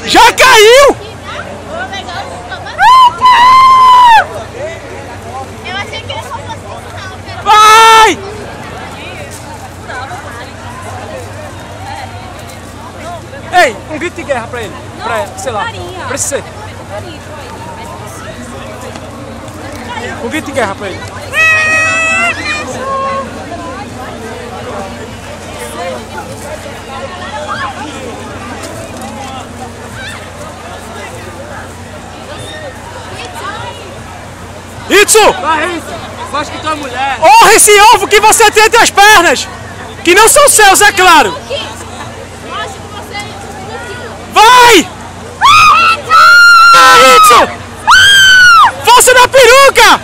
Já caiu! Eu achei que era só você. Vai! Ei, um grito de guerra pra ele. Pra, sei lá, pra você. Um grito de guerra pra ele. Itsu! Vai, gosto que tua mulher. Honra esse ovo que você tem entre as pernas! Que não são seus, é claro! Vai! Itsu! Força da peruca!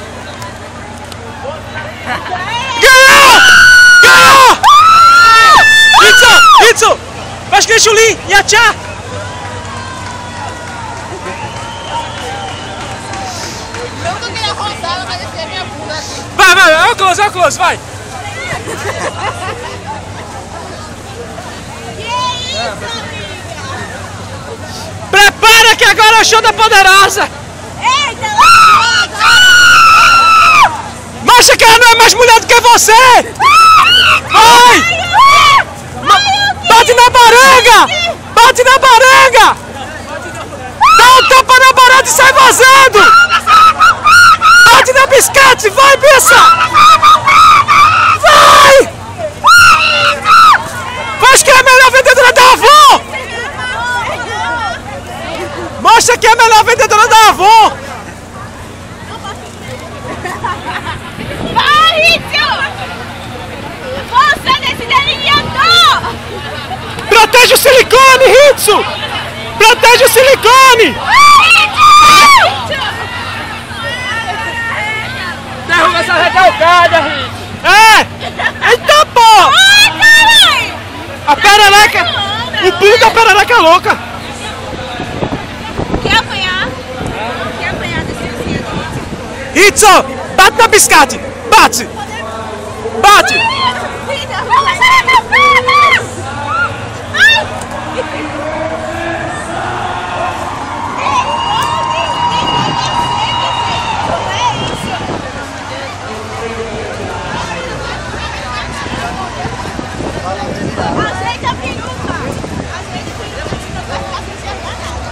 Ganhou! Ganhou! Itsu! Itsu! Mas que Chulin! Yachá! Eu não queria rodar, mas esse é minha bunda. Vai, vai, é o close, vai! Que isso, amiga? Prepara que agora é o show da poderosa! Eita, Mostra que ela não é mais mulher do que você! Vai! Bate na baranga! Bate na baranga! Dá um tapa na baranga e sai vazando! Bate na biscate! Vai, bicha! Vai! Faz que é a melhor vendedora da Avon! Mostra que é a melhor vendedora da Avon! vai, Ritio! Força desse delineador! Protege o silicone, Hitsu! Protege o silicone! Derruba essa recalcada, Ritio. É! Eita, pô! Ai, caralho! A perereca! O pulo da perereca é louca! Quer apanhar? Quer apanhar desse delineador? Hitsu! Bate na biscate! Bate! Bate! Vamos sair da perna! Ai! Ajeita a peruca! Ajeita a peruca, senão vai ficar sem enxergar nada.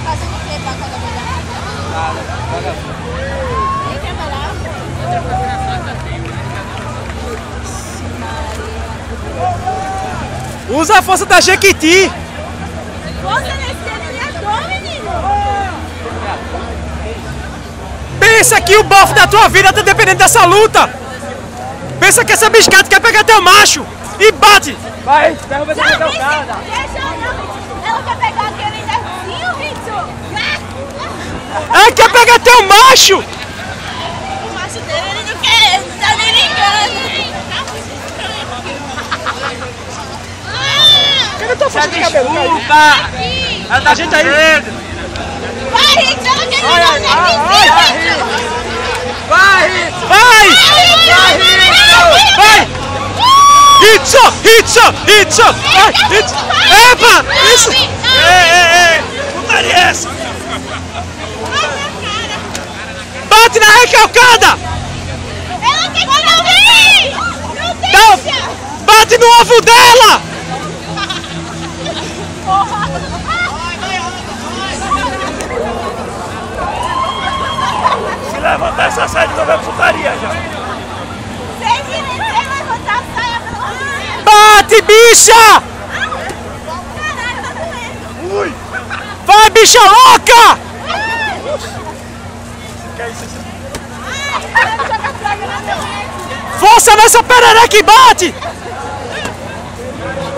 Fazendo o que pra cada mulher? Nem trabalhar? Usa a força da Jequiti! Força nesse delineador, menino! Pensa que o bofe da tua vida tá dependendo dessa luta! Pensa que essa biscate quer pegar teu macho! E bate! Vai, derruba essa recalcada. Deixa ela quer pegar aquele negocinho, Ritio! Ela quer pegar teu macho! O macho dele, ele não quer, ele tá nem ligando! Cadê tua força de cabelo? Desculpa. Ela tá gente aí! Vai, Ritio, ela quer pegar o negocinho, Ritio! Vai, Ritio. Vai! Vai, Ritio. Vai! Hitsu! Hitsu! Hitsu! Vai! Hitsu! Epa! Isso! Ei! Putaria é essa? Bate na recalcada! Ela quer pegar o rei! Não Não! deixa! Bate no ovo dela! Se levantar essa saia de novo é putaria já. Sem levantar a saia pra você! Bate, bicha! Caralho, tá doendo! Ui. Vai, bicha louca! Que é isso? Força nessa perereca e bate!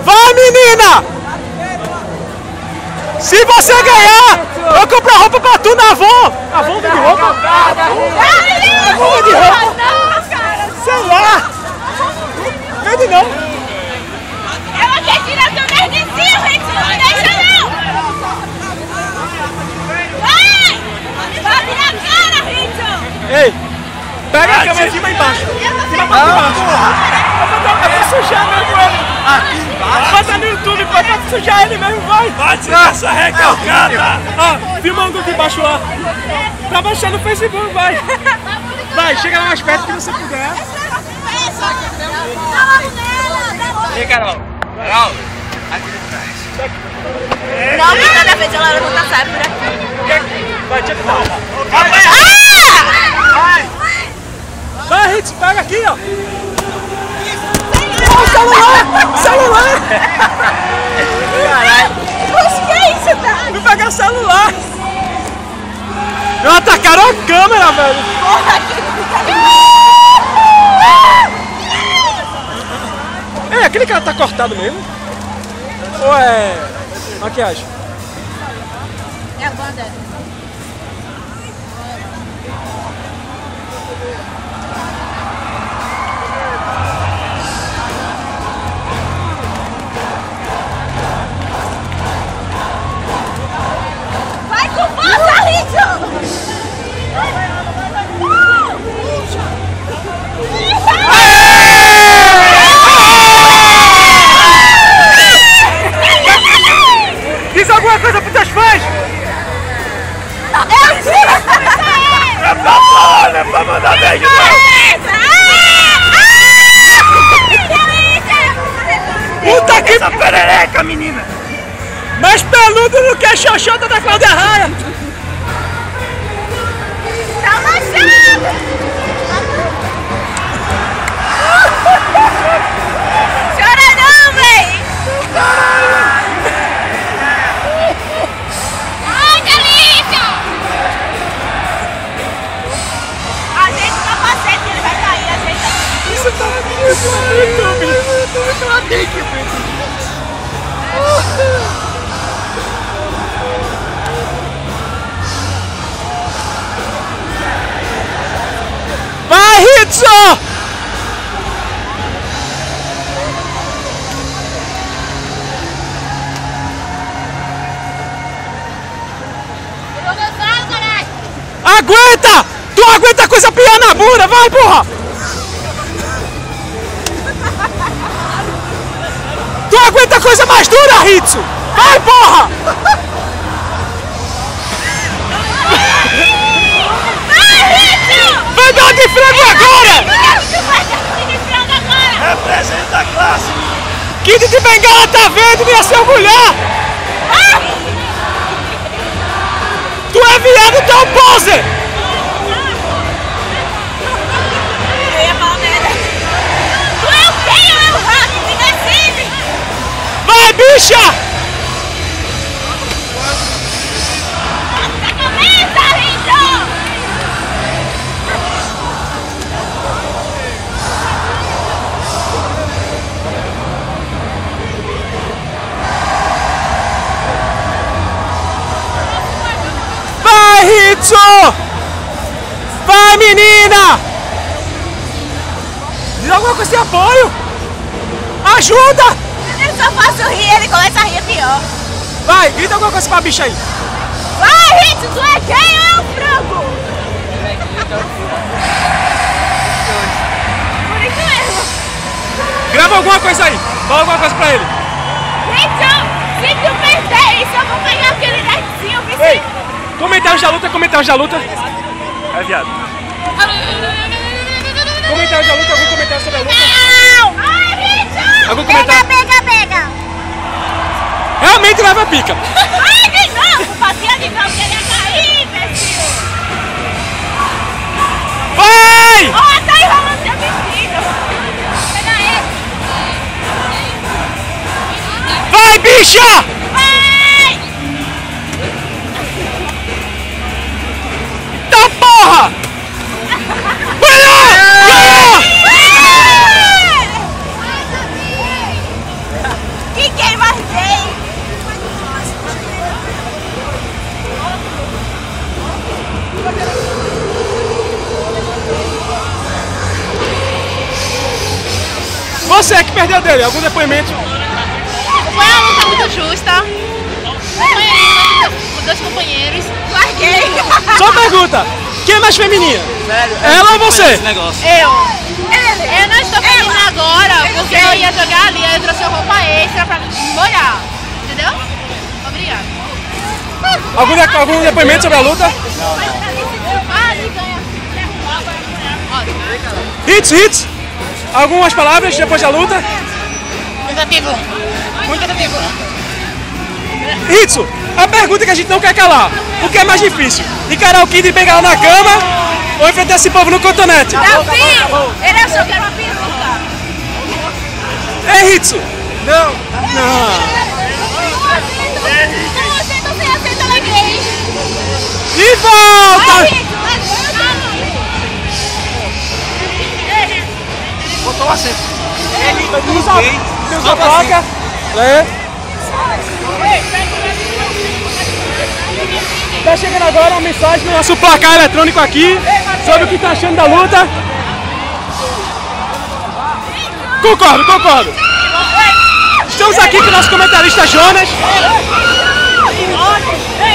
Vai, menina! Se você ganhar, eu compro a roupa pra tu na Avon! Avon de roupa? Avon de roupa? Sei lá! Vende não! Ela quer tirar teu nerdicinho, Ritio! Não deixa não! Vai! Bate na cara, Ritio! Ei! Pega a câmera de cima e embaixo. Cima pra baixo. É pra sujar mesmo ele. Aqui embaixo. Bota no YouTube, pô, é pra sujar ele mesmo, vai. Bate nessa recalcada. Ó, filma um de baixo lá. Pra baixar no Facebook, vai. Vai, chega lá mais perto que você puder. E aí, Carol? Carol? Aqui de trás. Não, porque cada vez ela nunca sai por aqui. Vai, tira o pau. Vai! Vai, Ritz, pega aqui, ó. Ó, celular! Celular! Caralho! Poxa, que é isso, tá? Vou pegar celular. Não atacaram a câmera, velho. É, aquele cara tá cortado mesmo? Ou é maquiagem? É a banda. Vai com força, Richard! Diz alguma coisa pros teus fãs! É pra fora, é pra mandar beijo, Puta que... essa perereca, menina! Mais peludo do que a xoxota da Cláudia Raia! Tá manchado! Chora não, véi! Ai, delícia! Ajeita o capacete que ele vai cair, ajeita. Isso tá no YouTube! Vai, Ritson! Aguenta! Tu aguenta coisa pior na bunda, vai, porra! Tu aguenta coisa mais dura, Ritsu! Vai, porra! Vai dar de frango agora! Representa a classe! Kid de Bengala tá vendo, minha seu mulher! Tu é viado, tu é um poser! Eu ia falar merda. Tu é o quem? Eu é o rato, me decide! Vai, bicha! Na cabeça, Richard! Vai, Ritsu! Vai, menina! Diz alguma coisa de apoio! Ajuda! Eu só faço rir, ele começa a rir pior. Vai, grita alguma coisa pra bicha aí! Vai, Richard, tu é quem? É o frango! Por isso mesmo. Grava alguma coisa aí! Fala alguma coisa pra ele! Richard, se tu perder isso, eu vou pegar aquele netinho, viu? Ei! Comentários da luta, comentários da luta! É viado! Comentários da luta, algum comentário sobre a luta? Não! Ai, Richard! Algum comentário? Pega! Realmente leva a pica! Ai, de novo! Fazia de novo que ele ia cair, imbecil! Vai! Ó, tá enrolando seu vestido! Pega ele! Vai, bicha! Vai! Tá porra! Ganhou! Ganhou! Que quem mais tem? Você que perdeu dele, algum depoimento? Foi uma luta muito justa. Os dois companheiros. Larguei! Só pergunta, quem é mais feminina? Ela ou você? Eu não estou pedindo agora, porque eu ia jogar ali, aí eu trouxe roupa extra pra molhar. Entendeu? Obrigada. Algum depoimento sobre a luta? Hits! Algumas palavras depois da luta? Muito cansativo. Hitsu, a pergunta que a gente não quer calar. O que é mais difícil? Encarar o Kid e pegar na cama ou enfrentar esse povo no cotonete? Davi, ele achou que era uma peruca. É Hitsu! Não aceita alegria. E volta! Botou assim. Deus a placa. Tá chegando agora uma mensagem no nosso placar eletrônico aqui sobre o que tá achando da luta. Concordo. Estamos aqui com o nosso comentarista Jonas,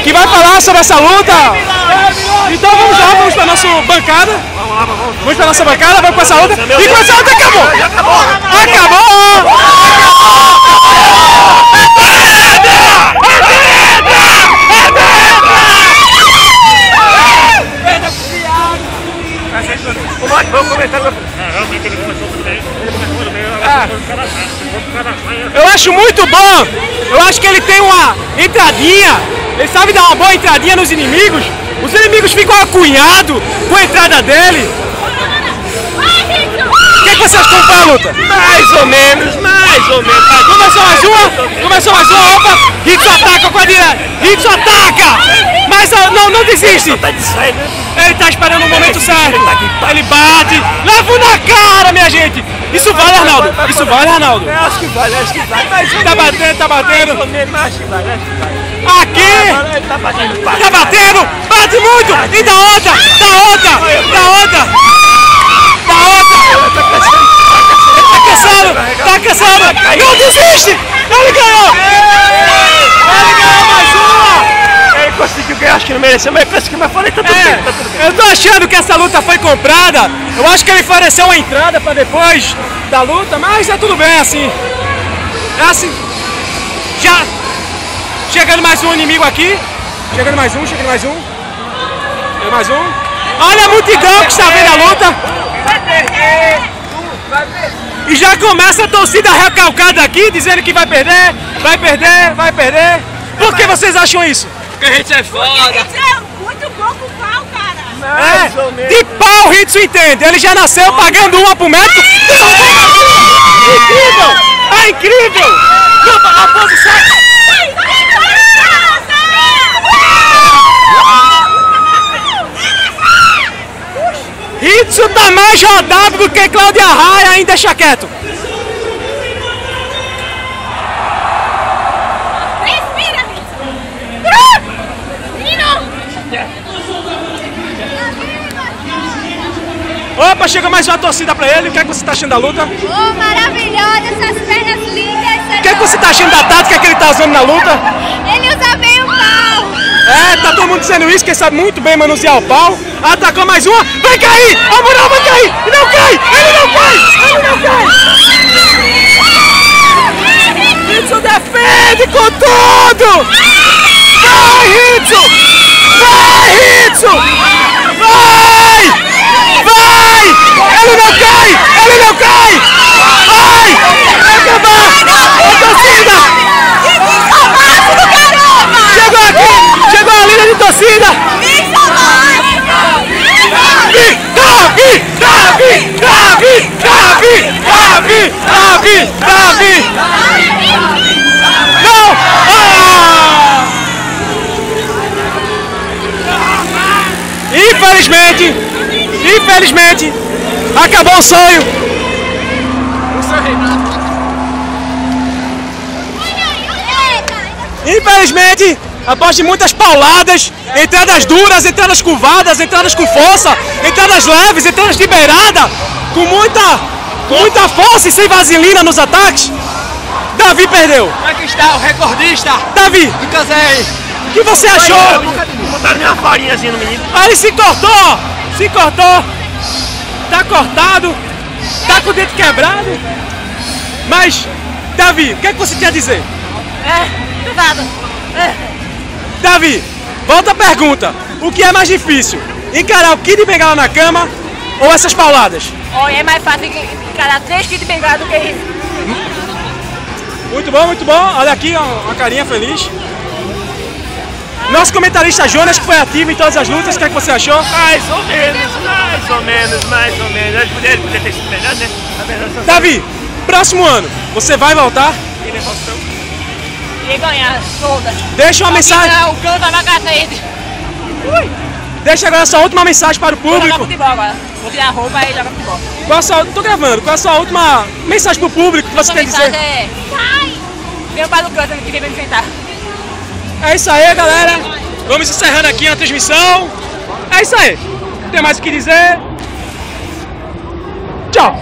que vai falar sobre essa luta. Então vamos lá, vamos para a nossa bancada. Vamos para a nossa bancada, vamos para essa luta. E com essa luta acabou! Eu acho muito bom. Eu acho que ele tem uma entradinha. Ele sabe dar uma boa entradinha nos inimigos. Os inimigos ficam acunhados com a entrada dele. O que vocês acham da luta? Mais ou menos. Começou mais uma. Opa! Hitsu ataca com a direita. Hitsu ataca! Mas não desiste. Ele tá esperando o momento certo. Ele bate. Leva na cara, minha gente. Isso vale, Arnaldo. Acho que vale. Tá batendo. Acho que vale. Aqui! Tá batendo. Tá batendo! Bate muito! E dá outra! Tá cansado! Não desiste! Ele ganhou mais uma! Ele conseguiu ganhar, acho que não mereceu, mas conseguiu, mas falei, tá tudo bem. Eu tô achando que essa luta foi comprada. Eu acho que ele ofereceu uma entrada pra depois da luta, mas é tudo bem assim. É assim. Já chegando mais um inimigo aqui. Chegando mais um. Olha a multidão que está vendo a luta. E já começa a torcida recalcada aqui, dizendo que vai perder. Por que vocês acham isso? Porque a gente é foda. É muito bom com pau, cara. De pau o Hitsu entende. Ele já nasceu pagando uma pro médico. Incrível! A posição. Hitsu tá mais rodado do que Cláudia Raia, ainda deixa quieto. Respira, Opa, chega mais uma torcida pra ele. O que é que você tá achando da luta? Oh, maravilhosa, essas pernas lindas. O que é que você tá achando da tática que ele tá usando na luta? Ele usa bem o pau. Tá todo mundo dizendo isso, que ele sabe muito bem manusear o pau. Atacou mais uma, vai cair! A moral vai cair! Ele não cai! Hitsu defende com tudo! Vai, Hitsu! Vai! Ele não cai! Vai acabar! A torcida! Chegou a linha de torcida! Davi! Não! Infelizmente, acabou o sonho. Infelizmente, após de muitas pauladas, entradas duras, entradas curvadas, entradas com força, entradas leves, entradas de beirada, com muita força e sem vaselina nos ataques, Davi perdeu. Como é que está o recordista? Davi, Do Casei. o que você achou? Botaram minha farinha assim no menino. Aí ele se cortou Se cortou, tá cortado, tá com o dente quebrado. Mas, Davi, o que é que você tinha a dizer? Pesado. Davi, volta a pergunta. O que é mais difícil? Encarar o Kid de Bengala na cama ou essas pauladas? Olha, é mais fácil encarar 3 quilos de bengala do que isso. Muito bom, muito bom. Olha aqui, ó, uma carinha feliz. Nosso comentarista Jonas, que foi ativo em todas as lutas, o que é que você achou? Mais ou menos. Ele poderia ter sido melhor, né? Davi, próximo ano, você vai voltar? E ganhar todas. Deixa uma mensagem. O cano vai na cacete. Deixa agora a sua última mensagem para o Vou jogar público. futebol agora. Vou tirar a roupa e jogar futebol. Tô gravando. Qual a sua última mensagem para o público que você Essa tem a mensagem dizer? é... Sai! Vem para o canto que vem me enfrentar. É isso aí, galera. Vamos encerrando aqui a transmissão. É isso aí. Não tem mais o que dizer. Tchau.